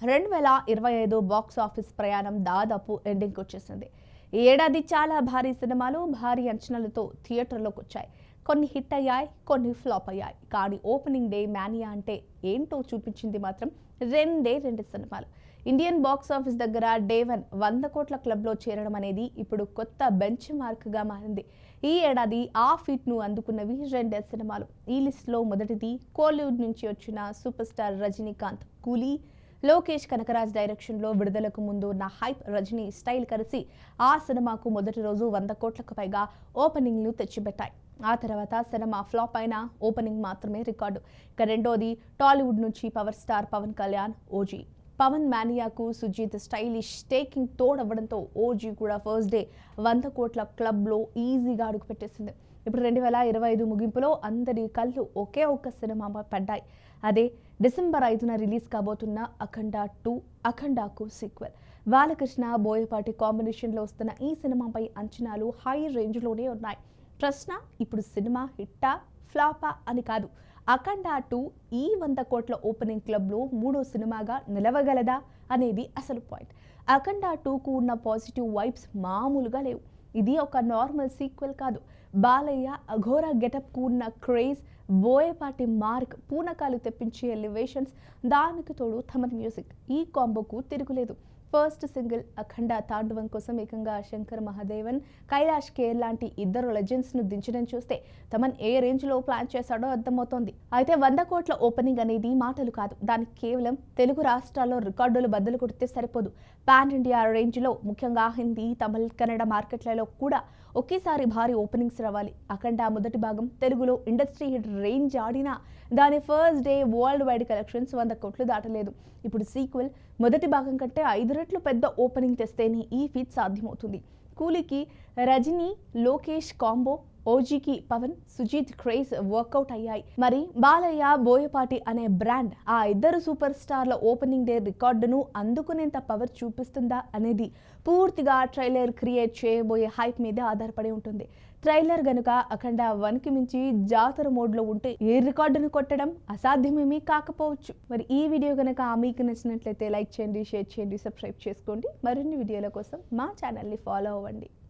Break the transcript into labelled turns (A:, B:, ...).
A: 2025 box office ప్రయాణం దాదాపు ఎండింగ్కి వచ్చేసింది. ఈ ఏడాది చాలా భారీ సినిమాలు భారీ అంచనాలతో థియేటర్లోకి వచ్చాయి. కొన్ని హిట్ అయ్యాయి, కొన్ని ఫ్లాప్ అయ్యాయి. కానీ ఓపెనింగ్ డే మానియా అంటే ఏంటో చూపించింది మాత్రం రెండు సినిమాలు. ఇండియన్ బాక్స్ ఆఫీస్ దగ్గర డే 100 కోట్ల క్లబ్లో చేరడం అనేది ఇప్పుడు కొత్త బెంచ్ మార్క్గా మారింది. ఈ ఏడాది ఆ ఫీట్ను అందుకున్నవి రెండే సినిమాలు. ఈ లిస్టులో మొదటిది కోలీవుడ్ నుంచి వచ్చిన సూపర్ స్టార్ రజనీకాంత్ కూలీ. లోకేష్ కనకరాజ్ డైరెక్షన్లో విడుదలకు ముందు ఉన్న హైప్ రజనీ స్టైల్ కలిసి ఆ సినిమాకు మొదటి రోజు 100 కోట్లకు పైగా ఓపెనింగ్లు తెచ్చిపెట్టాయి. ఆ తర్వాత సినిమా ఫ్లాప్ అయిన ఓపెనింగ్ మాత్రమే రికార్డు. ఇక రెండోది టాలీవుడ్ నుంచి పవర్ స్టార్ పవన్ కళ్యాణ్ ఓజీ. పవన్ మానియాకు సుజీత్ స్టైలిష్ టేకింగ్ తోడవ్వడంతో ఓజీ కూడా ఫస్ట్ డే 100 కోట్ల క్లబ్లో ఈజీగా అడుగుపెట్టేసింది. ఇప్పుడు 2025 ముగింపులో అందరి కళ్ళు ఒకే ఒక్క సినిమాపై పడ్డాయి. అదే డిసెంబర్ 5న రిలీజ్ కాబోతున్న అఖండ 2, అఖండాకు సీక్వెల్. బాలకృష్ణ బోయపాటి కాంబినేషన్లో వస్తున్న ఈ సినిమాపై అంచనాలు హై రేంజ్లోనే ఉన్నాయి. ప్రశ్న ఇప్పుడు సినిమా హిట్టా ఫ్లాపా అని కాదు, అఖండ 2 ఈ 100 కోట్ల ఓపెనింగ్ క్లబ్లో మూడో సినిమాగా నిలవగలదా అనేది అసలు పాయింట్. అఖండ 2కు ఉన్న పాజిటివ్ వైబ్స్ మామూలుగా లేవు. ఇది ఒక నార్మల్ సీక్వెల్ కాదు. బాలయ్య అఘోరా గెటప్కు ఉన్న క్రేజ్, బోయపాటి మార్క్, పూనకాలు తెప్పించే ఎలివేషన్స్, దానికి తోడు తమన్ మ్యూజిక్, ఈ కాంబోకు తిరుగులేదు. ఫస్ట్ సింగిల్ అఖండ తాండవం కోసం ఏకంగా శంకర్ మహాదేవన్, కైలాష్ కేర్ లాంటి ఇద్దరు లెజెండ్స్ను దించడం చూస్తే తమన్ ఏ రేంజ్లో ప్లాన్ చేశాడో అర్థమవుతోంది. అయితే 100 కోట్ల ఓపెనింగ్ అనేది మాటలు కాదు. దానికి కేవలం తెలుగు రాష్ట్రాల్లో రికార్డులు బద్దలు కొడితే సరిపోదు. పాన్ ఇండియా రేంజ్లో, ముఖ్యంగా హిందీ, తమిళ్, కన్నడ మార్కెట్లలో కూడా ఒకేసారి భారీ ఓపెనింగ్స్ రావాలి. అఖండ మొదటి భాగం తెలుగులో ఇండస్ట్రీ హిట్ రేంజ్ ఆడినా దాని first day world wide collections 100 కోట్లు దాటలేదు. ఇప్పుడు సీక్వెల్ మొదటి భాగం కంటే 5 రెట్లు పెద్ద ఓపెనింగ్ తెస్తేనే ఈ ఫీట్ సాధ్యమవుతుంది. కూలీకి రజనీ లోకేష్ కాంబో, ఓజీకి పవన్ సుజీత్ క్రేజ్ వర్కౌట్ అయ్యాయి. మరి బాలయ్య బోయపాటి అనే బ్రాండ్ ఆ ఇద్దరు సూపర్ స్టార్ల ఓపెనింగ్ డే రికార్డును అందుకునేంత పవర్ చూపిస్తుందా అనేది పూర్తిగా ట్రైలర్ క్రియేట్ చేయబోయే హైప్ మీద ఆధారపడి ఉంటుంది. ట్రైలర్ గనుక అఖండ 1కి మించి జాతర మోడ్లో ఉంటే ఏ రికార్డును కొట్టడం అసాధ్యమేమీ కాకపోవచ్చు. మరి ఈ వీడియో గనక మీకు నచ్చినట్లయితే లైక్ చేయండి, షేర్ చేయండి, సబ్స్క్రైబ్ చేసుకోండి. మరిన్ని వీడియోల కోసం మా ఛానల్ని ఫాలో అవ్వండి.